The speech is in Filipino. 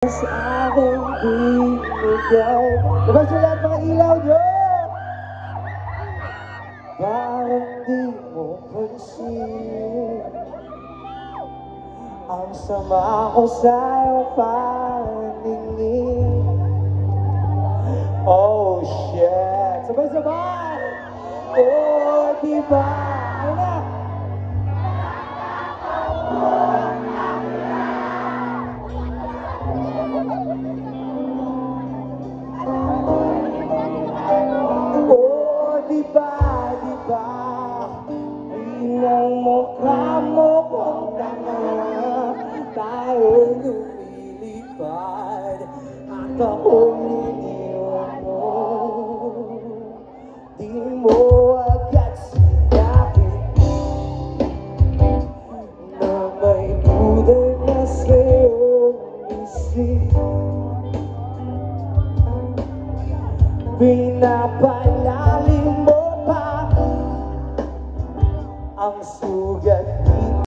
Sa aking binigay. Diba sa lahat mga ilaw nyo? Parang di mo pansin ang sama ko sa'yo paningin. Oh shit! Sabay-sabay! Oh, diba? Ayun na! Diba, bilang mukha mo kung tanga, tayo'y lumilipad at ako'y iniwan mo. Di mo agad sinapit na may duda na sa'yong isip. Pinapalalim mo pa ang sugat.